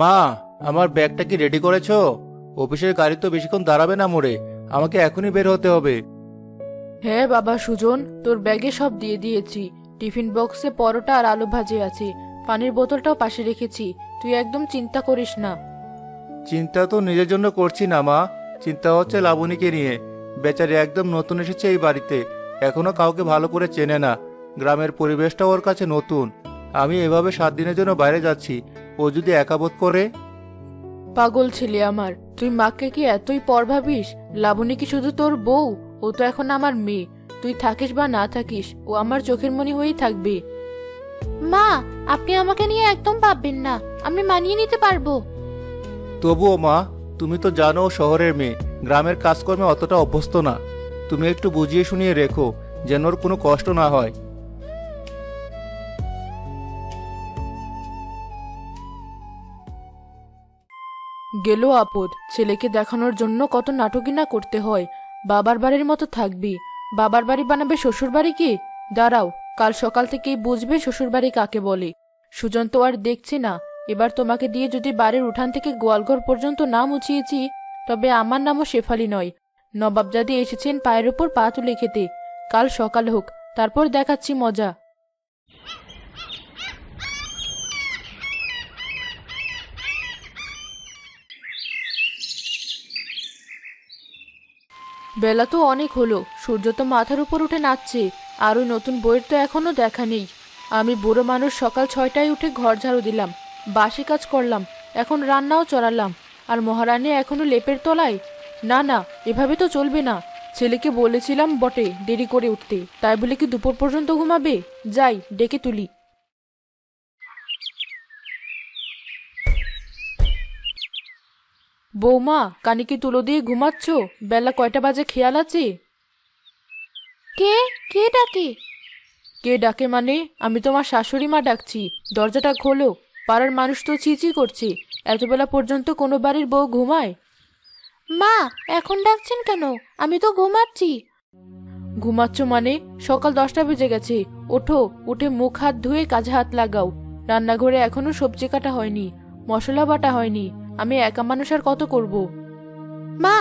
মা, আমার ব্যাগটা কি রেডি করেছো? অফিসের গাড়ি তো বেশিক্ষণ দাঁড়াবে না মোড়ে। আমাকে এখনই বের হতে হবে। হ্যাঁ বাবা সুজন, তোর ব্যাগে সব দিয়ে দিয়েছি। টিফিন বক্সে পরোটা আর আলু ভাজি আছে। পানির বোতলটাও পাশে রেখেছি। তুই একদম চিন্তা করিস না। চিন্তা তো নিজের জন্য করছি না মা, চিন্তা হচ্ছে লাবণীকে নিয়ে। বেচারি একদম নতুন এসেছে এই বাড়িতে, এখনো কাউকে ভালো করে চেনে না। গ্রামের পরিবেশটা ওর কাছে নতুন। আমি এভাবে 7 দিনের জন্য বাইরে যাচ্ছি, ও যদি একা বোধ করে। পাগল ছেলে আমার, তুই মাকে কি এতই পর ভাবিস? লাবণী কি শুধু তোর বউ? ও তো এখন আমার মেয়ে। তুই থাকিস বা না থাকিস, ও আমার চোখের মনি হয়েই থাকবে। মা, আপনি আমাকে নিয়ে একদম ভাববেন না, আমি মানিয়ে নিতে পারবো। তবুও মা, তুমি তো জানো ও শহরের মেয়ে, গ্রামের কাজকর্মে অতটা অভ্যস্ত না। তুমি একটু বুঝিয়ে শুনিয়ে রেখো, যেন ওর কোনো কষ্ট না হয়। গেল আপদ, ছেলেকে দেখানোর জন্য কত নাটকই না করতে হয়। বাবার বাড়ির মতো থাকবি, বাবার বাড়ি বানাবে শ্বশুর বাড়ি কি? দাঁড়াও, কাল সকাল থেকেই বুঝবে শ্বশুর বাড়ি কাকে বলে। সুজন তো আর দেখছি না। এবার তোমাকে দিয়ে যদি বাড়ির উঠান থেকে গোয়ালঘর পর্যন্ত নাম উঠিয়েছি, তবে আমার নামও শেফালি নয়। নবাবজাদি এসেছেন পায়ের উপর পা তুলে খেতে। কাল সকাল হোক, তারপর দেখাচ্ছি মজা। বেলা তো অনেক হলো, সূর্য তো মাথার উপর উঠে নাচছে। আর ওই নতুন বইয়ের তো এখনো দেখা নেই। আমি বুড়ো মানুষ সকাল 6টায় উঠে ঘর ঝাড়ু দিলাম, বাসি কাজ করলাম, এখন রান্নাও চড়ালাম। আর মহারানী এখনো লেপের তলায়। না না, এভাবে তো চলবে না। ছেলেকে বলেছিলাম বটে দেরি করে উঠতে, তাই বলে কি দুপুর পর্যন্ত ঘুমাবে? যাই ডেকে তুলি। বৌমা, কানে কি তুলো দিয়ে ঘুমাচ্ছ? বেলা কয়টা বাজে খেয়াল আছে? কে? কে ডাকে? কে ডাকে মানে? আমি তোমার শাশুড়ি মা ডাকছি। দরজাটা খোলো। পাড়ার মানুষ তো চিচি করছে। এত বেলা পর্যন্ত কোনো বাড়ির বউ ঘুমায়? মা, এখন ডাকছেন কেন? আমি তো ঘুমাচ্ছি। ঘুমাচ্ছ মানে? সকাল 10টা বেজে গেছে। ওঠো, উঠে মুখ হাত ধুয়ে কাজে হাত লাগাও। রান্নাঘরে এখনো সবজি কাটা হয়নি, মশলা বাটা হয়নি। আমি একা মানুষ আর কত করব? মা,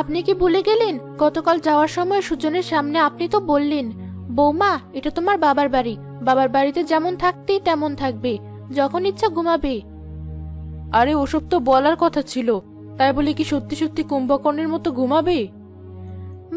আপনি কি ভুলে গেলেন? গতকাল যাওয়ার সময় সুজনের সামনে আপনি তো বললেন, বৌমা এটা তোমার বাবার বাড়ি, বাবার বাড়িতে যেমন থাকতে তেমন থাকবে, যখন ইচ্ছা ঘুমাবে। আরে ওসব তো বলার কথা ছিল, তাই বলে কি সত্যি সত্যি কুম্ভকর্ণের মতো ঘুমাবে?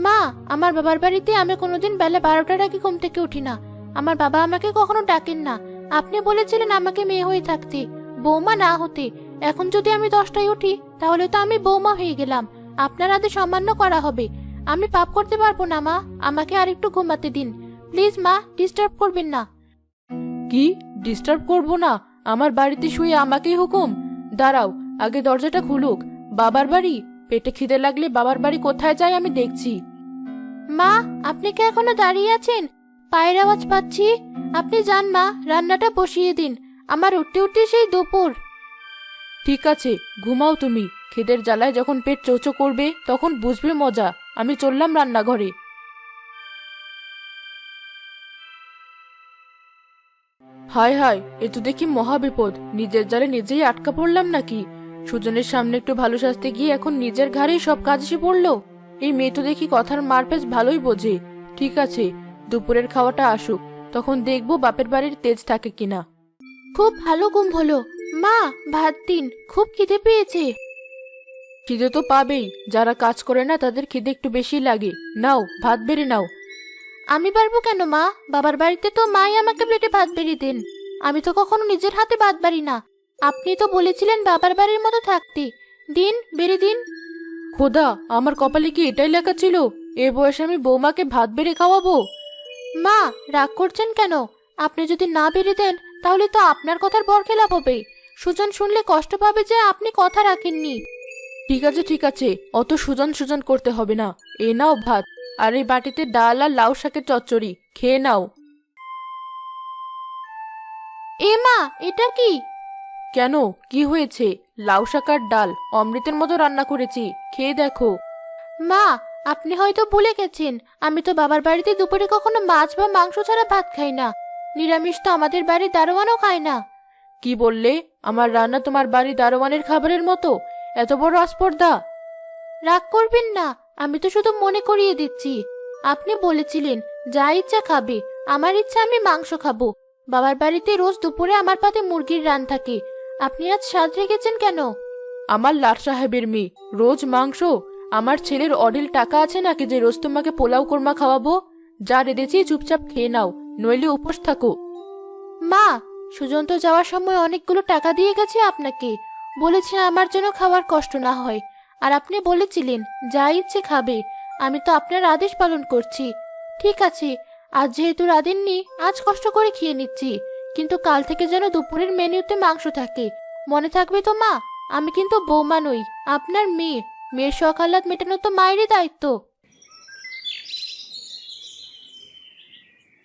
মা, আমার বাবার বাড়িতে আমি কোনোদিন বেলা 12টার আগে ঘুম থেকে উঠি না। আমার বাবা আমাকে কখনো ডাকেন না। আপনি বলেছিলেন আমাকে মেয়ে হয়ে থাকতে, বৌমা না হতে। এখন যদি আমি 10টায় উঠি, তাহলে তো আমি বৌমা হয়ে গেলাম। আপনার আদেশ অমান্য করা হবে। আমি পাপ করতে পারবো না মা, আমাকে আর একটু ঘুমাতে দিন প্লিজ। মা, ডিস্টার্ব করবেন না। কি ডিস্টার্ব করব না? আমার বাড়িতে শুয়ে আমাকেই হুকুম? দাঁড়াও, আগে দরজাটা খুলুক। বাবার বাড়ি? পেটে খিদে লাগলে বাবার বাড়ি কোথায় যায় আমি দেখছি। মা, আপনি কি এখনো দাঁড়িয়ে আছেন? পায়ের আওয়াজ পাচ্ছি। আপনি যান মা, রান্নাটা বসিয়ে দিন। আমার উঠতে উঠতে সেই দুপুর। ঠিক আছে, ঘুমাও তুমি। খিদের জ্বালায় যখন পেট চৌচো করবে তখন বুঝবে মজা। আমি চললাম রান্নাঘরে। হায় হায়, এ তো দেখি মহা বিপদ। নিজের জালে নিজেই আটকা পড়লাম নাকি? সুজনের সামনে একটু ভালো সাজতে গিয়ে এখন নিজের ঘাড়েই সব কাজ এসে পড়লো। এই মেয়ে তো দেখি কথার মারপ্যাচ ভালোই বোঝে। ঠিক আছে, দুপুরের খাওয়াটা আসুক, তখন দেখবো বাপের বাড়ির তেজ থাকে কিনা। খুব ভালো ঘুম হলো। মা, ভাত দিন, খুব খিদে পেয়েছে। খিদে তো পাবেই, যারা কাজ করে না তাদের খিদে একটু বেশি লাগে। নাও, ভাত বেড়ে নাও। আমি পারবো কেন মা? বাবার বাড়িতে তো মাই আমাকে প্লেটে ভাত বেড়ে দেন। আমি তো কখনো নিজের হাতে ভাত বাড়ি না। আপনি তো বলেছিলেন বাবার বাড়ির মতো থাকতে। দিন, বেড়ে দিন। খোদা, আমার কপালে কি এটাই লেখা ছিল? এ বয়সে আমি বৌমাকে ভাত বেড়ে খাওয়াবো? মা, রাগ করছেন কেন? আপনি যদি না বেড়ে দেন, তাহলে তো আপনার কথার বরখেলাপ হবে। সুজন শুনলে কষ্ট পাবে যে আপনি কথা রাখেননি। ঠিক আছে ঠিক আছে, অত সুজন সুজন করতে হবে না। এ নাও ভাত, আর এই বাটিতে ডাল আর লাউ শাকের চচ্চড়ি, খেয়ে নাও। এ মা, এটা কি? কেন, কি হয়েছে? লাউ শাক আর ডাল অমৃতের মতো রান্না করেছি, খেয়ে দেখো। মা, আপনি হয়তো ভুলে গেছেন, আমি তো বাবার বাড়িতে দুপুরে কখনো মাছ বা মাংস ছাড়া ভাত খাই না। নিরামিষ তো আমাদের বাড়ির দারোয়ানও খায় না। কি বললে? আমার রান্না তোমার বাড়ি দারোয়ানের খাবারের মতো? এত বড় আস্পর্ধা! রাগ করবেন না, আমি তো শুধু মনে করিয়ে দিচ্ছি। আপনি বলেছিলেন যা ইচ্ছা খাবে, আমার ইচ্ছা আমি মাংস খাবো। বাবার বাড়িতে রোজ দুপুরে আমার পাতে মুরগির রান থাকে। আপনি আজ স্বাদ রেখেছেন কেন? আমার লাট সাহেবের মেয়ে, রোজ মাংস? আমার ছেলের অঢেল টাকা আছে নাকি যে রোজ তোমাকে পোলাও কোরমা খাওয়াবো? যা রেঁধেছি চুপচাপ খেয়ে নাও, নইলে উপোস থাকো। মা, সুজন তো যাওয়ার সময় অনেকগুলো টাকা দিয়ে গেছে আপনাকে। বলেছে আমার যেন খাওয়ার কষ্ট না হয়। আর আপনি বলেছিলেন যা ইচ্ছে খাবে। আমি তো আপনার আদেশ পালন করছি। ঠিক আছে, আজ যেহেতু রাঁধেননি, আজ কষ্ট করে খেয়ে নিচ্ছি। কিন্তু কাল থেকে যেন দুপুরের মেনুতে মাংস থাকে। মনে থাকবে তো মা? আমি কিন্তু বৌমা নই, আপনার মেয়ে। মেয়ের শখ আহ্লাদ মেটানো তো মায়েরই দায়িত্ব।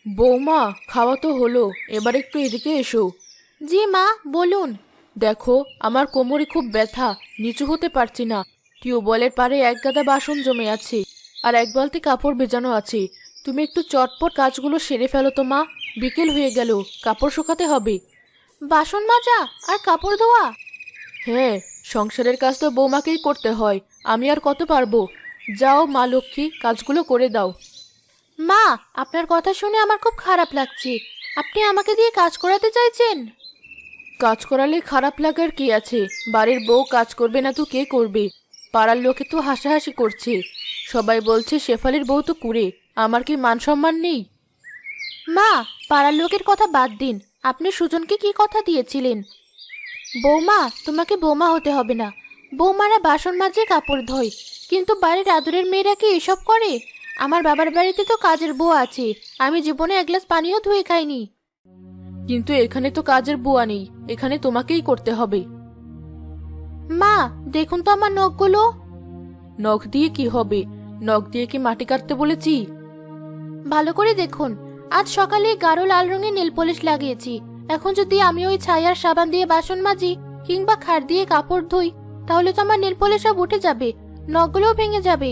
বৌমা, খাওয়া তো হলো, এবার একটু এদিকে এসো। জি মা, বলুন। দেখো, আমার কোমরে খুব ব্যথা, নিচু হতে পারছি না। টিউবওয়েলের পাড়ে এক গাদা বাসন জমে আছে, আর এক বালতি কাপড় ভেজানো আছে। তুমি একটু চটপট কাজগুলো সেরে ফেলো তো মা। বিকেল হয়ে গেল, কাপড় শুকাতে হবে। বাসন মাজা আর কাপড় ধোয়া? হ্যাঁ, সংসারের কাজ তো বৌমাকেই করতে হয়, আমি আর কত পারবো। যাও মা লক্ষ্মী, কাজগুলো করে দাও। মা, আপনার কথা শুনে আমার খুব খারাপ লাগছে। আপনি আমাকে দিয়ে কাজ করাতে চাইছেন? কাজ করালে খারাপ লাগার কি আছে? বাড়ির বউ কাজ করবে না তো কে করবে? পাড়ার লোকে তো হাসাহাসি করছে। সবাই বলছে শেফালির বউ তো কুঁড়ে। আমার কি মান সম্মান নেই? মা, পাড়ার লোকের কথা বাদ দিন। আপনি সুজনকে কি কথা দিয়েছিলেন? বৌমা, তোমাকে বৌমা হতে হবে না। বৌমারা বাসন মাজে, কাপড় ধোয়, কিন্তু বাড়ির আদরের মেয়েরা কি এসব করে? আমার বাবার বাড়িতে তো কাজের বউ আছে, আমি জীবনে এক গ্লাস পানিও ধুয়ে খাইনি। কিন্তু এখানে তো কাজের বুয়া নেই, এখানে তোমাকেই করতে হবে। মা, দেখুন তো আমার নখগুলো। নখ দিয়ে কি হবে? নখ দিয়ে কি মাটি কাটতে বলেছি? ভালো করে দেখুন, আজ সকালে গাঢ় লাল রঙের নেল পলিশ লাগিয়েছি। এখন যদি আমি ওই ছাই আর সাবান দিয়ে বাসন মাজি কিংবা খাড় দিয়ে কাপড় ধুই, তাহলে তো আমার নেল পলিশ সব উঠে যাবে, নখগুলোও ভেঙে যাবে।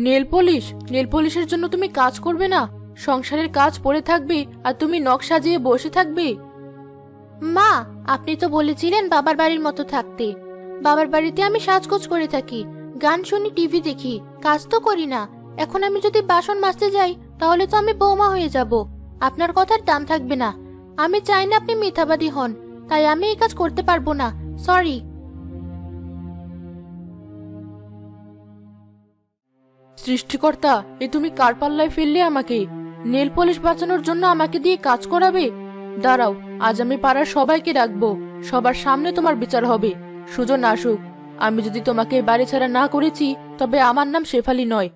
Nail polish? নেল পলিশের জন্য তুমি কাজ করবে না? সংসারের কাজ পড়ে থাকবে আর তুমি নখ সাজিয়ে বসে থাকবে? মা, আপনি তো বলেছিলেন বাবার বাড়ির মতো থাকতে। বাবার বাড়িতে আমি সাজগোজ করে থাকি, গান শুনি, টিভি দেখি, কাজ তো করি না। এখন আমি যদি বাসন মাজতে যাই, তাহলে তো আমি বৌমা হয়ে যাব। আপনার কথার দাম থাকবে না। আমি চাই না আপনি মিথ্যাবাদী হন, তাই আমি এই কাজ করতে পারবো না। সরি। সৃষ্টিকর্তা, এ তুমি কার পাল্লায় ফেললে আমাকে? নেল পলিশ বাঁচানোর জন্য আমাকে দিয়ে কাজ করাবে? দাঁড়াও, আজ আমি পাড়ার সবাইকে ডাকবো, সবার সামনে তোমার বিচার হবে। সুজন আসুক। আমি যদি তোমাকে বাড়ি ছাড়া না করেছি, তবে আমার নাম শেফালি নয়।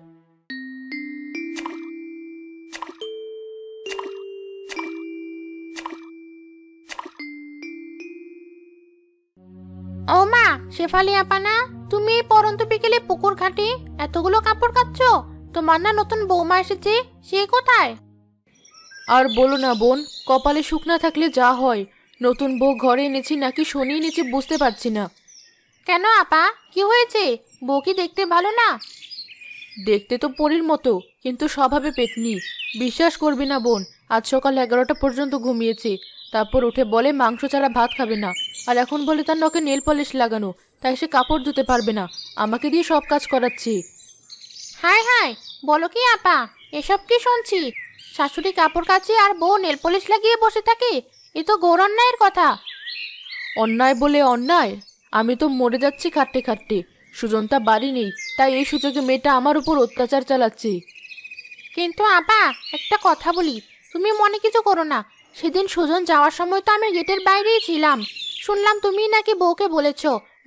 ও মা, শেফালি আপা না? তুমি এই পরন্ত বিকেলে পুকুর ঘাটে এতগুলো কাপড় কাচ্ছো? তোমার না নতুন বৌমা এসেছে, সে কোথায়? আর বলো না বোন, কপালে সুখ না থাকলে যা হয়। নতুন বউ ঘরে এনেছি নাকি শনি এনেছি বুঝতে পারছি না। কেন আপা, কি হয়েছে? বউ কি দেখতে ভালো না? দেখতে তো পরীর মতো, কিন্তু স্বভাবে পেতনি। বিশ্বাস করবি না বোন, আজ সকাল 11টা পর্যন্ত ঘুমিয়েছে, তারপর উঠে বলে মাংস ছাড়া ভাত খাবে না। আর এখন বলে তার নখে নেল পলিশ লাগানো, তাই সে কাপড় ধুতে পারবে না, আমাকে দিয়ে সব কাজ করাচ্ছে। হায় হায়, বলো কি আপা, এসব কি শুনছি? শাশুড়ি কাপড় কাচে আর বউ নেল পলিশ লাগিয়ে বসে থাকে? এ তো ঘোর অন্যায়ের কথা। অন্যায় বলে অন্যায়? আমি তো মরে যাচ্ছি খাটতে খাটতে। সুজনতা বাড়ি নেই, তাই এই সুযোগে মেয়েটা আমার উপর অত্যাচার চালাচ্ছে। কিন্তু আপা, একটা কথা বলি, তুমি মনে কিছু করো না। সেদিন সুজন যাওয়ার সময় তো আমি গেটের বাইরেই ছিলাম। শুনলাম তুমি নাকি বউকে বলেছ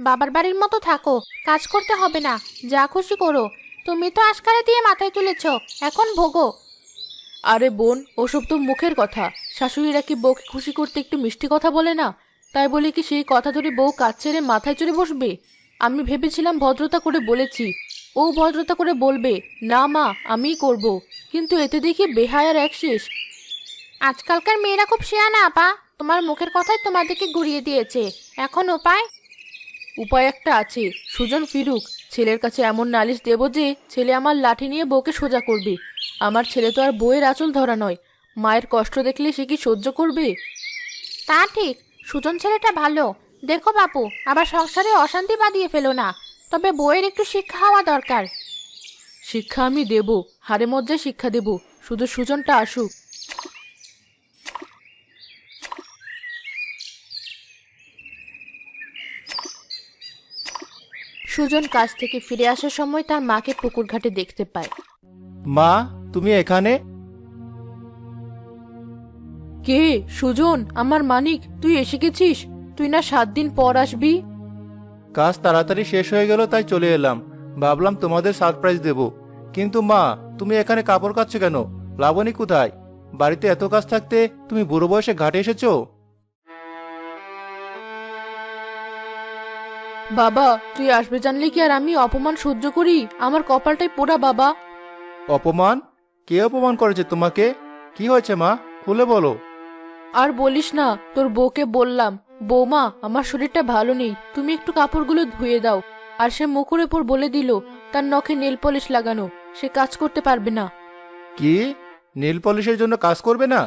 বাবার বাড়ির মতো থাকো, কাজ করতে হবে না, যা খুশি করো। তুমি তো আশকারা দিয়ে মাথায় তুলেছ, এখন ভোগো। আরে বোন, ওসব তো মুখের কথা। শাশুড়িরা কি বউকে খুশি করতে একটু মিষ্টি কথা বলে না? তাই বলে কি সেই কথা ধরে বউ কাজ ছেড়ে মাথায় চড়ে বসবে? আমি ভেবেছিলাম ভদ্রতা করে বলেছি, ও ভদ্রতা করে বলবে না মা আমিই করব, কিন্তু এতে দেখি বেহায়ার এক শেষ। আজকালকার মেয়েরা খুব শেয়ানা আপা, তোমার মুখের কথাই তোমাদেরকে ঘুরিয়ে দিয়েছে। এখন উপায়? উপায় একটা আছে, সুজন ফিরুক, ছেলের কাছে এমন নালিশ দেব যে ছেলে আমার লাঠি নিয়ে বউকে সোজা করবে। আমার ছেলে তো আর বউয়ের আঁচল ধরা নয়, মায়ের কষ্ট দেখলে সে কি সহ্য করবে? তা ঠিক, সুজন ছেলেটা ভালো। দেখো বাপু, আবার সংসারে অশান্তি বাঁধিয়ে ফেলো না। তবে বউয়ের একটু শিক্ষা হওয়া দরকার। শিক্ষা আমি দেব, হারে মধ্যে শিক্ষা দেব। শুধু সুজনটা আসুক। সুজন কাজ থেকে ফিরে আসার সময় তার মাকে পুকুর ঘাটে দেখতে পায়। মা, তুমি এখানে? কে? সুজন, আমার মানিক, তুই এসে গেছিস? তুই না 7 দিন পর আসবি? কাজ তাড়াতাড়ি শেষ হয়ে গেল তাই চলে এলাম। ভাবলাম তোমাদের সারপ্রাইজ দেব। কিন্তু মা, তুমি এখানে কাপড় কাচ্ছো কেন? লাবণী কোথায়? বাড়িতে এত কাজ থাকতে তুমি বুড়ো বয়সে ঘাটে এসেছো? বাবা, তুই আসবে জানলে কি আর আমি অপমান সহ্য করি? আমার কপালটাই পোড়া বাবা। অপমান? কে অপমান করেছে তোমাকে? কি হয়েছে মা, খুলে বলো। আর বলিস না, তোর বউকে বললাম, বৌমা আমার শরীরটা ভালো নেই, তুমি একটু কাপড়গুলো ধুয়ে দাও। আর সে মুখের উপর বলে দিল তার নখে নেল পলিশ লাগানো, সে কাজ করতে পারবে না। কি? নীল পলিশের জন্য কাজ করবে না?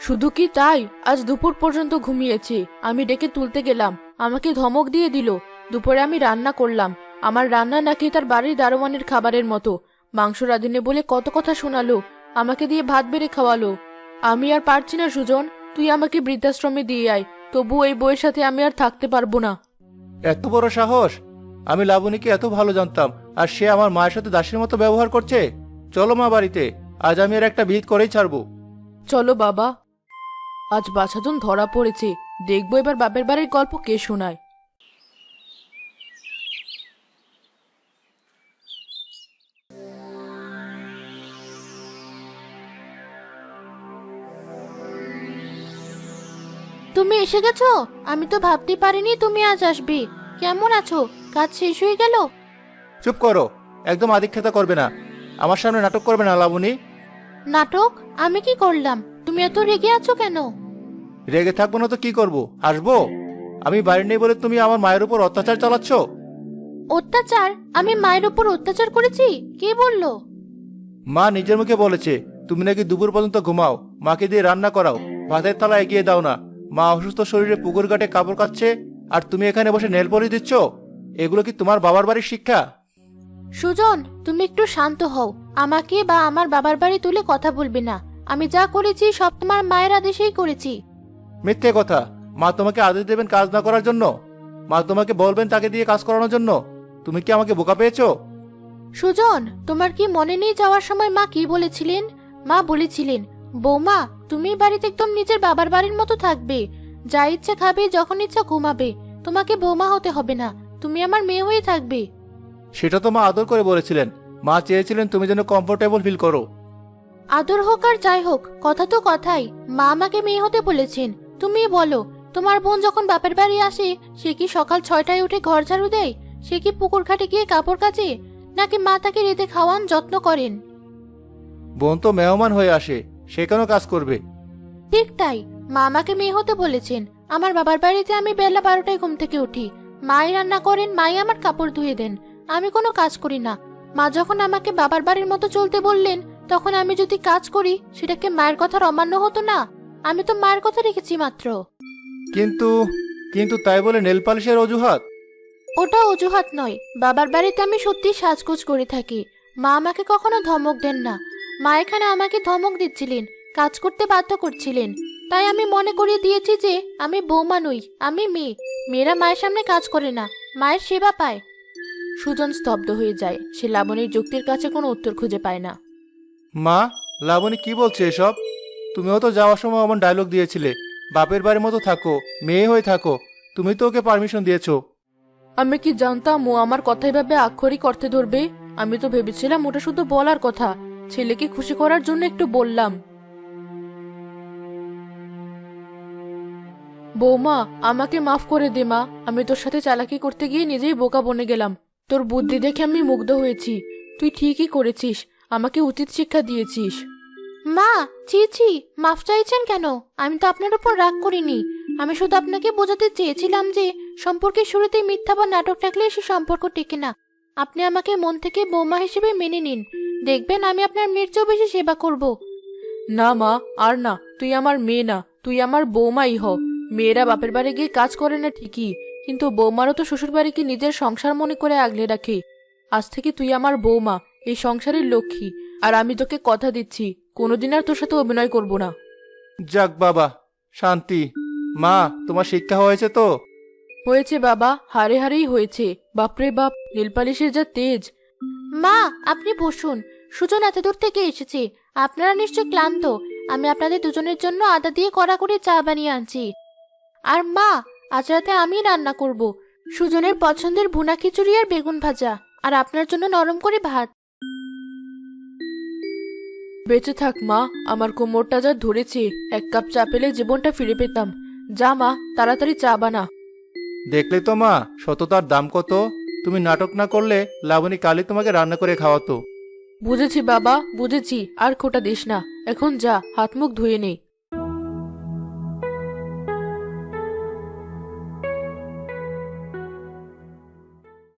শুধু কি তাই, আজ দুপুর পর্যন্ত ঘুমিয়েছে। আমি ডেকে তুলতে গেলাম, আমাকে ধমক দিয়ে দিল। দুপুরে আমি রান্না করলাম, আমার রান্না নাকি তার বাড়ির দারোয়ানের খাবারের মতো। মাংস রাঁধুনি বলে কত কথা শোনালো, আমাকে দিয়ে ভাত বেড়ে খাওয়ালো। আমি আর পারছি না সুজন, তুই আমাকে বৃদ্ধাশ্রমে দিয়ে আয়। তবু এই বউয়ের সাথে আমি আর থাকতে পারবো না। এত বড় সাহস! আমি লাবণীকে এত ভালো জানতাম, আর সে আমার মায়ের সাথে দাসীর মতো ব্যবহার করছে। চলো মা বাড়িতে, আজ আমি এর একটা ভিত করেই ছাড়বো। চলো বাবা, আজ বাছাধন ধরা পড়েছে। দেখবো এবার বাপের বাড়ির গল্প কে শোনায়। তুমি এসে গেছো? আমি তো ভাবতে পারিনি তুমি আজ আসবে। কেমন আছো? কাজ শেষ হয়ে গেল? চুপ করো, একদম আদিক্ষেতা করবে না। আমার সামনে নাটক করবে না লাবণী। নাটক? আমি কি করলাম? তুমি এত রেগে আছো কেন? রেগে থাকবো না তো কি করব? আসবো? আমি বাড়ি নেই বলে তুমি আমার মায়ের উপর অত্যাচার চালাচ্ছ? অত্যাচার? আমি মায়ের উপর অত্যাচার করেছি? কে বললো? মা নিজের মুখে বলেছে তুমি নাকি দুপুর পর্যন্ত ঘুমাও, মাকে দিয়ে রান্না করাও, ভাতের থালা এগিয়ে দাও না। মা অসুস্থ শরীরে পুকুর ঘাটে কাপড় কাচ্ছে, আর তুমি এখানে বসে নেল পলিশ দিচ্ছ। এগুলো কি তোমার বাবার বাড়ির শিক্ষা? সুজন, তুমি একটু শান্ত হও। আমাকে বা আমার বাবার বাড়ি তুলে কথা বলবে না। আমি যা করেছি সব তোমার মায়ের আদেশেই করেছি। মিথ্যে কথা। মা তোমাকে আদেশ দেবেন কাজ না করার জন্য? মা তোমাকে বলবেন তাকে দিয়ে কাজ করানোর জন্য? তুমি কি আমাকে বোকা পেয়েছো? সুজন, তোমার কি মনে নেই যাওয়ার সময় মা কি বলেছিলেন? মা বলেছিলেন, বৌমা তুমি বাড়িতে একদম নিজের বাবার বাড়ির মতো থাকবে। যা ইচ্ছা খাবে, যখন ইচ্ছা ঘুমাবে। তোমাকে বৌমা হতে হবে না, তুমি আমার মেয়ে হয়ে থাকবে। সেটা তো মা আদর করে বলেছিলেন। মা চেয়েছিলেন তুমি যেন কমফোর্টেবল ফিল করো। আদর হোক আর যাই হোক, কথা তো কথাই। মা আমাকে মেয়ে হতে বলেছেন। তুমি বলো, তোমার বোন যখন বাপের বাড়ি আসে, সে কি সকাল 6টায় উঠে ঘর ঝাড়ু দেয়? সে কি পুকুর ঘাটে গিয়ে কাপড় কাচে? নাকি মা তাকে রেঁধে খাওয়ান, যত্ন করেন? বোন তো মেহমান হয়ে আসে, সে কেন কাজ করবে? ঠিক তাই, মা আমাকে মেয়ে হতে বলেছেন। আমার বাবার বাড়িতে আমি বেলা 12টায় ঘুম থেকে উঠি। মাই রান্না করেন, মাই আমার কাপড় ধুয়ে দেন। আমি কোনো কাজ করি না। মা যখন আমাকে বাবার বাড়ির মতো চলতে বললেন, তখন আমি যদি কাজ করি সেটাকে মায়ের কথার অমান্য হতো না? আমি তো মায়ের কথা রেখেছি মাত্র। কিন্তু কিন্তু তাই বলে নেল পালিশের অজুহাত? ওটা অজুহাত নয়। বাবার বাড়িতে আমি সত্যি সাজগোজ করে থাকি। মা আমাকে কখনো ধমক দেন না। মা এখানে আমাকে ধমক দিচ্ছিলেন, কাজ করতে বাধ্য করছিলেন। তাই আমি মনে করিয়ে দিয়েছি যে আমি বৌমা নই, আমি মেয়ে। মেয়েরা মায়ের সামনে কাজ করে না, মায়ের সেবা পায়। সুজন স্তব্ধ হয়ে যায়। সে লাবণীর যুক্তির কাছে কোনো উত্তর খুঁজে পায় না। মা, লাবণী কি বলছে এসব? তুমিও তো যাওয়ার সময় এমন ডায়লগ দিয়েছিলে, বাপের বাড়ির মতো থাকো, মেয়ে হয়ে থাকো। তুমি তো ওকে পারমিশন দিয়েছো। আমি কি জানতাম ও আমার কথা এভাবে আক্ষরিক অর্থে ধরবে? আমি তো ভেবেছিলাম ওটা শুধু বলার কথা, ছেলেকে খুশি করার জন্য একটু বললাম। বৌমা, আমাকে মাফ করে দে মা। আমি তোর সাথে চালাকি করতে গিয়ে নিজেই বোকা বনে গেলাম। তোর বুদ্ধি দেখে আমি মুগ্ধ হয়েছি। তুই ঠিকই করেছিস, আমাকে উচিত শিক্ষা দিয়েছিস। মা, ছি ছি, মাফ চাইছেন কেন? আমি তো আপনার উপর রাগ করিনি। আমি শুধু আপনাকে বোঝাতে চেয়েছিলাম যে সম্পর্কের শুরুতেই মিথ্যা বা নাটক থাকলে সে সম্পর্ক টেকে না। আপনি আমাকে মন থেকে বৌমা হিসেবে মেনে নিন। দেখবেন আমি আপনার মেয়ের চেয়েও বেশি সেবা করব। না মা, আর না। তুই আমার মেয়ে না, তুই আমার বৌমাই হ। মেয়েরা বাপের বাড়ি গিয়ে কাজ করে না ঠিকই, কিন্তু বৌমারও তো শ্বশুর বাড়িকে নিজের সংসার মনে করে আগলে রাখে। আজ থেকে তুই আমার বৌমা, এই সংসারের লক্ষ্মী। আর আমি তোকে কথা দিচ্ছি, কোনোদিন আর তোর সাথে অভিনয় করব না। যাক বাবা, শান্তি। মা, তোমার শিক্ষা হয়েছে তো? হয়েছে বাবা, হারে হারেই হয়েছে। বাপরে বাপ, নীলপালিশের যা তেজ। মা, আপনি বসুন। সুজন এত দূর থেকে এসেছে, আপনারা নিশ্চয় ক্লান্ত। আমি আপনাদের দুজনের জন্য আদা দিয়ে কড়া করে চা বানিয়ে আনছি। আর মা, আজ রাতে আমি রান্না করব। সুজনের পছন্দের ভুনা খিচুড়ি আর বেগুন ভাজা, আর আপনার জন্য নরম করে ভাত। বেঁচে থাক মা, আমার কোমরটা যা ধরেছে, এক কাপ চা পেলে জীবনটা ফিরে পেতাম। যা মা, তাড়াতাড়ি চা বানা। দেখলে তো মা, সততার দাম কত। তুমি নাটক না করলে লাবণী কালই তোমাকে রান্না করে খাওয়াতো। বুঝেছি বাবা, বুঝেছি। আর খোটা দিস না, এখন যা, হাত মুখ ধুয়ে নে।